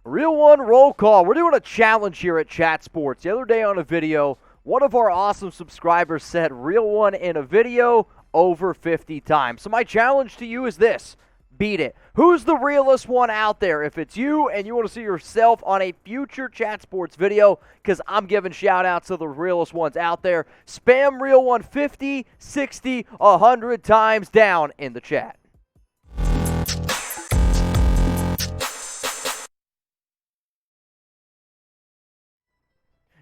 Real one roll call. We're doing a challenge here at Chat Sports. The other day on a video, one of our awesome subscribers said real one in a video over 50 times. So my challenge to you is this. Beat it. Who's the realest one out there? If it's you and you want to see yourself on a future Chat Sports video, because I'm giving shout outs to the realest ones out there, spam real one 50, 60, 100 times down in the chat.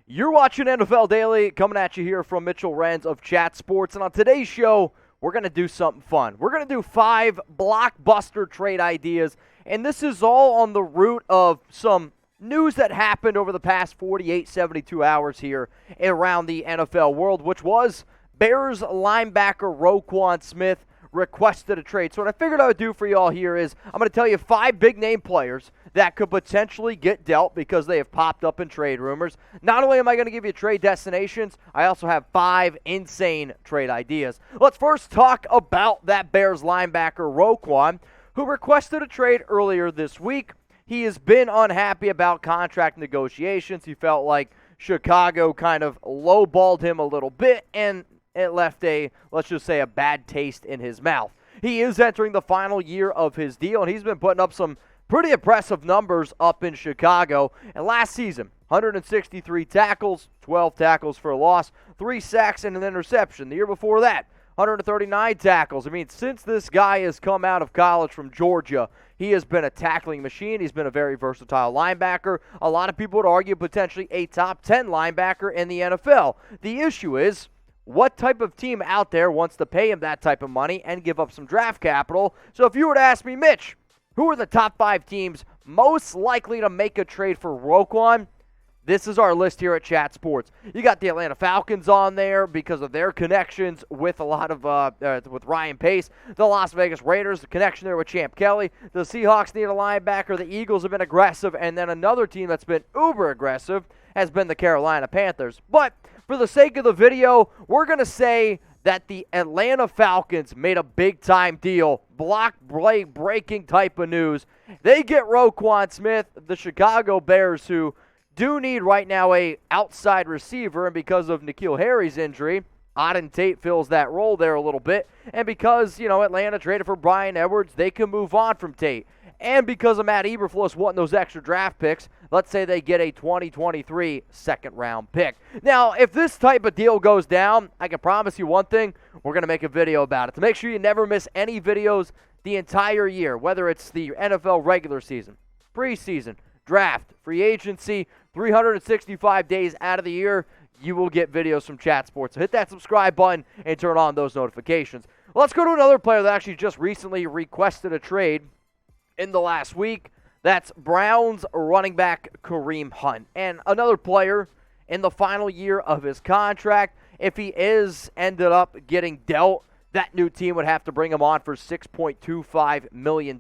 You're watching NFL Daily, coming at you here from Mitchell Renz of Chat Sports. And on today's show, we're going to do something fun. We're going to do 5 blockbuster trade ideas. And this is all on the root of some news that happened over the past 48, 72 hours here around the NFL world, which was Bears linebacker Roquan Smith requested a trade. So what I figured I would do for y'all here is I'm going to tell you 5 big-name players that could potentially get dealt because they have popped up in trade rumors. Not only am I going to give you trade destinations, I also have 5 insane trade ideas. Let's first talk about that Bears linebacker Roquan, who requested a trade earlier this week. He has been unhappy about contract negotiations. He felt like Chicago kind of lowballed him a little bit, and it left let's just say, a bad taste in his mouth. He is entering the final year of his deal, and he's been putting up some pretty impressive numbers up in Chicago. And last season, 163 tackles, 12 tackles for a loss, 3 sacks and an interception. The year before that, 139 tackles. I mean, since this guy has come out of college from Georgia, he has been a tackling machine. He's been a very versatile linebacker. A lot of people would argue potentially a top 10 linebacker in the NFL. The issue is, what type of team out there wants to pay him that type of money and give up some draft capital? So if you were to ask me, Mitch, who are the top 5 teams most likely to make a trade for Roquan? This is our list here at Chat Sports. You got the Atlanta Falcons on there because of their connections with a lot of with Ryan Pace. The Las Vegas Raiders, the connection there with Champ Kelly. The Seahawks need a linebacker. The Eagles have been aggressive, and then another team that's been uber aggressive has been the Carolina Panthers. But for the sake of the video, we're going to say that the Atlanta Falcons made a big-time deal, block-breaking type of news. They get Roquan Smith, the Chicago Bears, who do need right now a outside receiver, and because of N'Keal Harry's injury, Auden Tate fills that role there a little bit, and because, Atlanta traded for Bryan Edwards, they can move on from Tate. And because of Matt Eberflus wanting those extra draft picks, let's say they get a 2023 second-round pick. Now, if this type of deal goes down, I can promise you one thing, we're going to make a video about it. To make sure you never miss any videos the entire year, whether it's the NFL regular season, preseason, draft, free agency, 365 days out of the year, you will get videos from Chat Sports. So hit that subscribe button and turn on those notifications. Let's go to another player that actually just recently requested a trade in the last week. That's Browns running back Kareem Hunt. And another player in the final year of his contract. If he ended up getting dealt, that new team would have to bring him on for $6.25 million.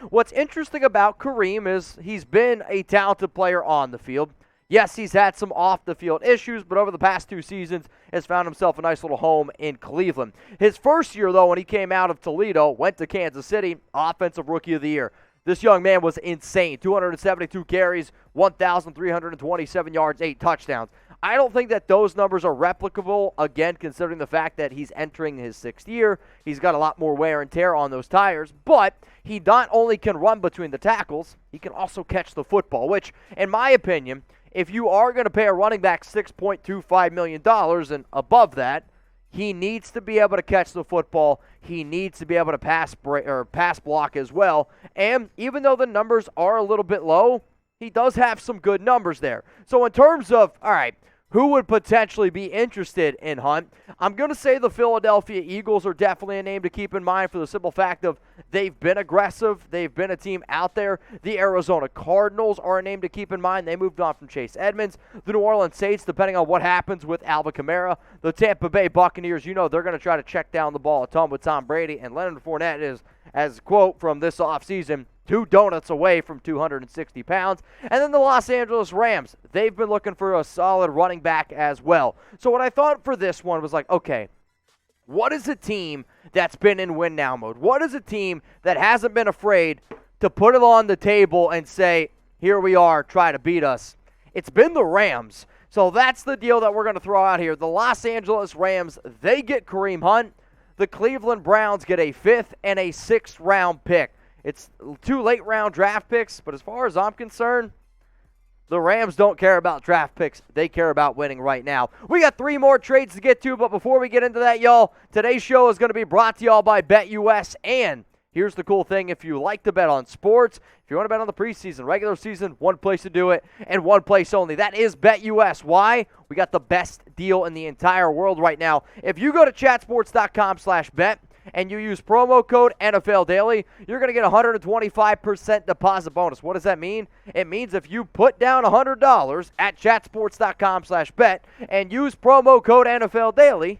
What's interesting about Kareem is he's been a talented player on the field. Yes, he's had some off-the-field issues, but over the past 2 seasons has found himself a nice little home in Cleveland. His first year, though, when he came out of Toledo, went to Kansas City, Offensive Rookie of the Year. This young man was insane. 272 carries, 1,327 yards, 8 touchdowns. I don't think that those numbers are replicable, again, considering the fact that he's entering his 6th year. He's got a lot more wear and tear on those tires, but he not only can run between the tackles, he can also catch the football, which, in my opinion, if you are going to pay a running back $6.25 million and above that, he needs to be able to catch the football. He needs to be able to pass block as well. And even though the numbers are a little bit low, he does have some good numbers there. So in terms of, all right, who would potentially be interested in Hunt? I'm going to say the Philadelphia Eagles are definitely a name to keep in mind for the simple fact of they've been aggressive. They've been a team out there. The Arizona Cardinals are a name to keep in mind. They moved on from Chase Edmonds. The New Orleans Saints, depending on what happens with Alvin Kamara. The Tampa Bay Buccaneers, they're going to try to check down the ball a ton with Tom Brady. And Leonard Fournette is, as quote from this offseason, 2 donuts away from 260 pounds. And then the Los Angeles Rams, they've been looking for a solid running back as well. So what I thought for this one was like, okay, what is a team that's been in win-now mode? What is a team that hasn't been afraid to put it on the table and say, here we are trying to beat us. It's been the Rams. So that's the deal that we're going to throw out here. The Los Angeles Rams, they get Kareem Hunt. The Cleveland Browns get a 5th and a 6th round pick. It's 2 late round draft picks, but as far as I'm concerned, the Rams don't care about draft picks. They care about winning right now. We got 3 more trades to get to, but before we get into that, y'all, today's show is going to be brought to y'all by BetUS. And here's the cool thing. If you like to bet on sports, if you want to bet on the preseason, regular season, one place to do it, and one place only. That is BetUS. Why? We got the best deal in the entire world right now. If you go to chatsports.com/bet, and you use promo code NFL Daily, you're going to get a 125% deposit bonus. What does that mean? It means if you put down $100 at chatsports.com/bet and use promo code NFL Daily,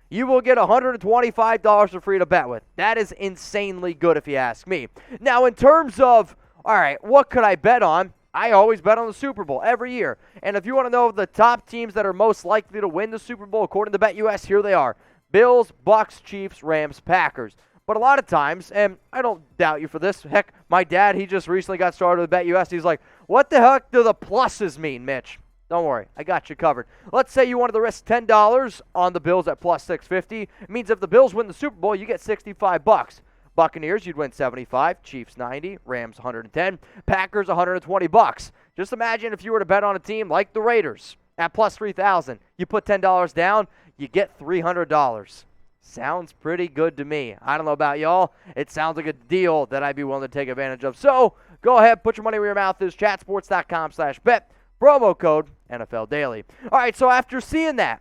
you will get $125 for free to bet with. That is insanely good if you ask me. Now, in terms of, all right, what could I bet on? I always bet on the Super Bowl every year. And if you want to know the top teams that are most likely to win the Super Bowl, according to BetUS, here they are. Bills, Bucks, Chiefs, Rams, Packers. But a lot of times, and I don't doubt you for this, heck, my dad, he just recently got started with BetUS. He's like, what the heck do the pluses mean, Mitch? Don't worry, I got you covered. Let's say you wanted to risk $10 on the Bills at plus 650. It means if the Bills win the Super Bowl, you get $65. Buccaneers, you'd win 75, Chiefs 90, Rams 110, Packers 120 bucks. Just imagine if you were to bet on a team like the Raiders at plus 3,000. You put $10 down, you get $300. Sounds pretty good to me. I don't know about y'all. It sounds like a deal that I'd be willing to take advantage of. So go ahead, put your money where your mouth is. Chatsports.com/bet. Promo code NFL Daily. All right, so after seeing that,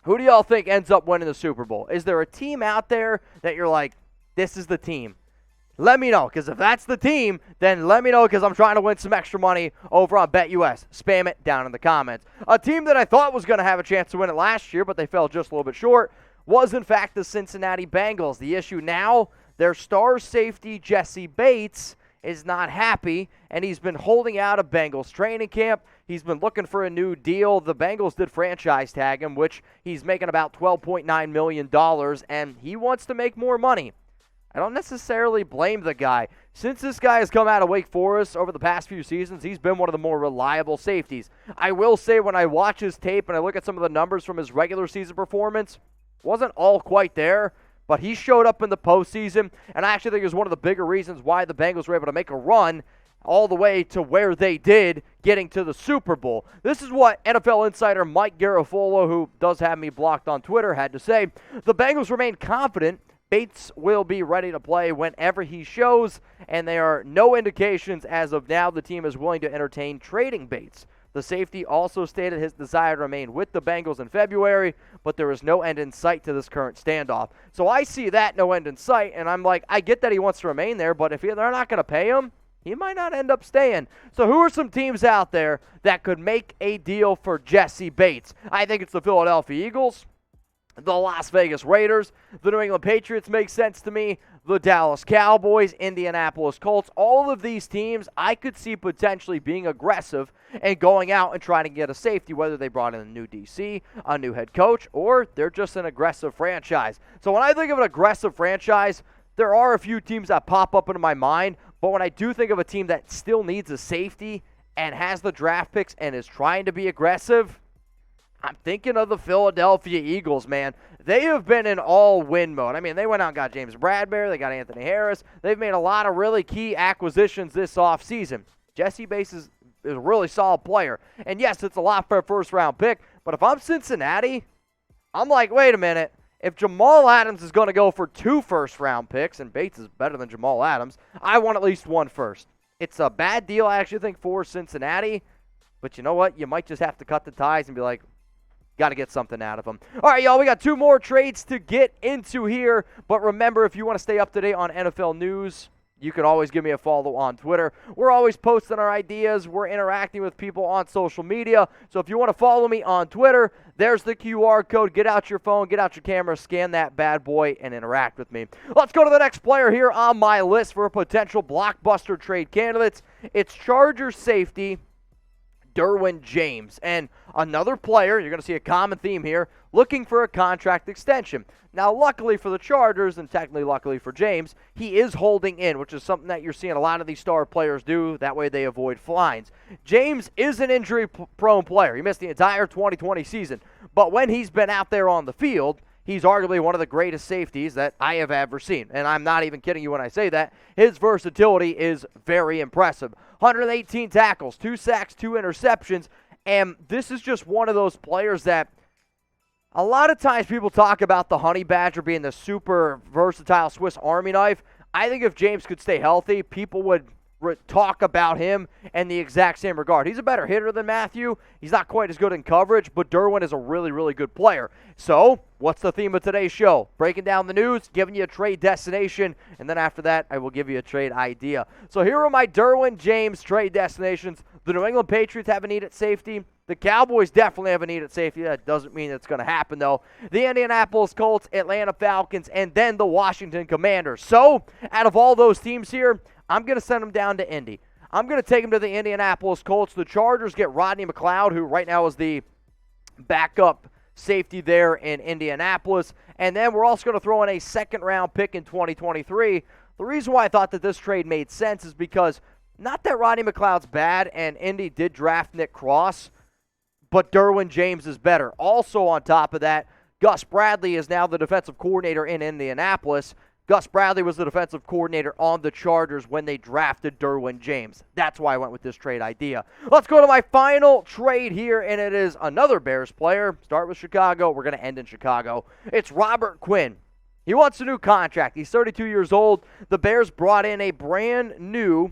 who do y'all think ends up winning the Super Bowl? Is there a team out there that you're like, this is the team? Let me know, because if that's the team, then let me know, because I'm trying to win some extra money over on BetUS. Spam it down in the comments. A team that I thought was going to have a chance to win it last year, but they fell just a little bit short, was in fact the Cincinnati Bengals. The issue now, their star safety, Jesse Bates, is not happy, and he's been holding out of Bengals training camp. He's been looking for a new deal. The Bengals did franchise tag him, which he's making about $12.9 million, and he wants to make more money. I don't necessarily blame the guy. Since this guy has come out of Wake Forest over the past few seasons, he's been one of the more reliable safeties. I will say when I watch his tape and I look at some of the numbers from his regular season performance, wasn't all quite there, but he showed up in the postseason, and I actually think it was one of the bigger reasons why the Bengals were able to make a run all the way to where they did, getting to the Super Bowl. This is what NFL insider Mike Garafolo, who does have me blocked on Twitter, had to say. The Bengals remain confident Bates will be ready to play whenever he shows, and there are no indications as of now the team is willing to entertain trading Bates. The safety also stated his desire to remain with the Bengals in February, but there is no end in sight to this current standoff. So I see that no end in sight, and I'm like, I get that he wants to remain there, but if they're not going to pay him, he might not end up staying. So who are some teams out there that could make a deal for Jesse Bates? I think it's the Philadelphia Eagles, the Las Vegas Raiders, the New England Patriots make sense to me, the Dallas Cowboys, Indianapolis Colts. All of these teams I could see potentially being aggressive and going out and trying to get a safety, whether they brought in a new DC, a new head coach, or they're just an aggressive franchise. So when I think of an aggressive franchise, there are a few teams that pop up into my mind, but when I do think of a team that still needs a safety and has the draft picks and is trying to be aggressive, I'm thinking of the Philadelphia Eagles, man. They have been in all-win mode. I mean, they went out and got James Bradbury. They got Anthony Harris. They've made a lot of really key acquisitions this offseason. Jesse Bates is a really solid player. And, yes, it's a lot for a first-round pick, but if I'm Cincinnati, I'm like, wait a minute. If Jamal Adams is going to go for 2 first-round picks, and Bates is better than Jamal Adams, I want at least 1 first. It's a bad deal, I actually think, for Cincinnati. But you know what? You might just have to cut the ties and be like, got to get something out of them. All right, y'all, we got 2 more trades to get into here. But remember, if you want to stay up to date on NFL news, you can always give me a follow on Twitter. We're always posting our ideas. We're interacting with people on social media. So if you want to follow me on Twitter, there's the QR code. Get out your phone, get out your camera, scan that bad boy, and interact with me. Let's go to the next player here on my list for potential blockbuster trade candidates. It's Chargers safety Derwin James. And another player, you're going to see a common theme here, looking for a contract extension. Now, luckily for the Chargers, and technically luckily for James, he is holding in, which is something that you're seeing a lot of these star players do. That way they avoid fines. James is an injury-prone player. He missed the entire 2020 season. But when he's been out there on the field, he's arguably one of the greatest safeties that I have ever seen. And I'm not even kidding you when I say that. His versatility is very impressive. 118 tackles, 2 sacks, 2 interceptions. And this is just one of those players that a lot of times people talk about the Honey Badger being the super versatile Swiss Army knife. I think if James could stay healthy, people would talk about him in the exact same regard. He's a better hitter than Matthew. He's not quite as good in coverage, but Derwin is a really, really good player. So, what's the theme of today's show? Breaking down the news, giving you a trade destination, and then after that, I will give you a trade idea. So here are my Derwin James trade destinations. The New England Patriots have a need at safety. The Cowboys definitely have a need at safety. That doesn't mean it's going to happen, though. The Indianapolis Colts, Atlanta Falcons, and then the Washington Commanders. So, out of all those teams here, I'm going to send them down to Indy. I'm going to take them to the Indianapolis Colts. The Chargers get Rodney McLeod, who right now is the backup safety there in Indianapolis. And then we're also going to throw in a second-round pick in 2023. The reason why I thought that this trade made sense is because not that Rodney McLeod's bad, and Indy did draft Nick Cross, but Derwin James is better. Also on top of that, Gus Bradley is now the defensive coordinator in Indianapolis. Gus Bradley was the defensive coordinator on the Chargers when they drafted Derwin James. That's why I went with this trade idea. Let's go to my final trade here, and it is another Bears player. Start with Chicago. We're going to end in Chicago. It's Robert Quinn. He wants a new contract. He's 32 years old. The Bears brought in a brand new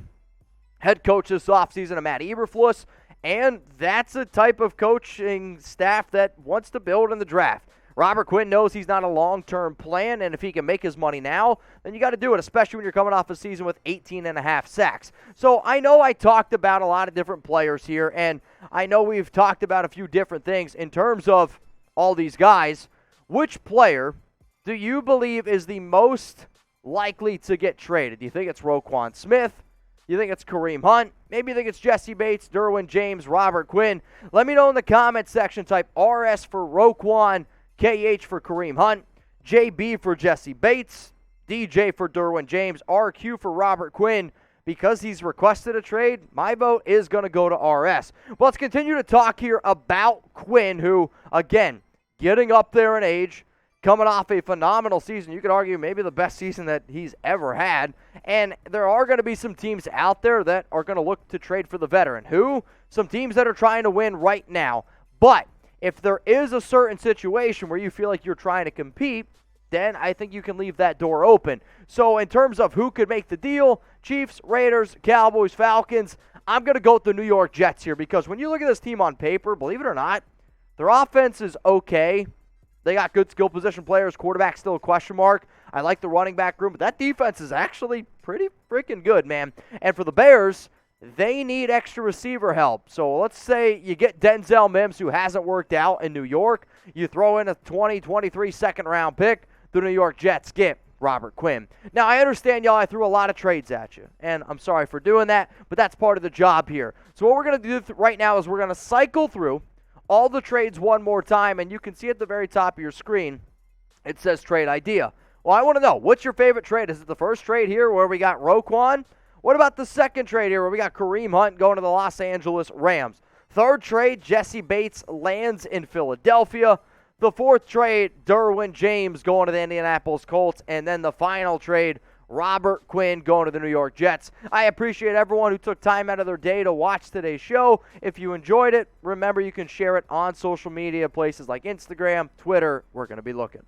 head coach this offseason, Matt Eberflus, and that's a type of coaching staff that wants to build in the draft. Robert Quinn knows he's not a long-term plan, and if he can make his money now, then you got to do it, especially when you're coming off a season with 18.5 sacks. So I know I talked about a lot of different players here, and I know we've talked about a few different things in terms of all these guys. Which player do you believe is the most likely to get traded? Do you think it's Roquan Smith? You think it's Kareem Hunt? Maybe you think it's Jesse Bates, Derwin James, Robert Quinn. Let me know in the comment section. Type RS for Roquan, KH for Kareem Hunt, JB for Jesse Bates, DJ for Derwin James, RQ for Robert Quinn. Because he's requested a trade, my vote is going to go to RS. Well, let's continue to talk here about Quinn, who, again, getting up there in age, coming off a phenomenal season. You could argue maybe the best season that he's ever had. And there are going to be some teams out there that are going to look to trade for the veteran. Who? Some teams that are trying to win right now. But if there is a certain situation where you feel like you're trying to compete, then I think you can leave that door open. So in terms of who could make the deal, Chiefs, Raiders, Cowboys, Falcons, I'm going to go with the New York Jets here because when you look at this team on paper, believe it or not, their offense is okay. They got good skill position players. Quarterback still a question mark. I like the running back room, but that defense is actually pretty freaking good, man. And for the Bears, they need extra receiver help. So let's say you get Denzel Mims, who hasn't worked out in New York. You throw in a 2023 second-round pick. The New York Jets get Robert Quinn. Now, I understand, y'all, I threw a lot of trades at you, and I'm sorry for doing that, but that's part of the job here. So what we're going to do right now is we're going to cycle through all the trades one more time, and you can see at the very top of your screen, it says trade idea. Well, I want to know, what's your favorite trade? Is it the first trade here where we got Roquan? What about the second trade here where we got Kareem Hunt going to the Los Angeles Rams? Third trade, Jesse Bates lands in Philadelphia. The fourth trade, Derwin James going to the Indianapolis Colts. And then the final trade, Robert Quinn going to the New York Jets. I appreciate everyone who took time out of their day to watch today's show. If you enjoyed it, remember you can share it on social media, places like Instagram, Twitter. We're going to be looking.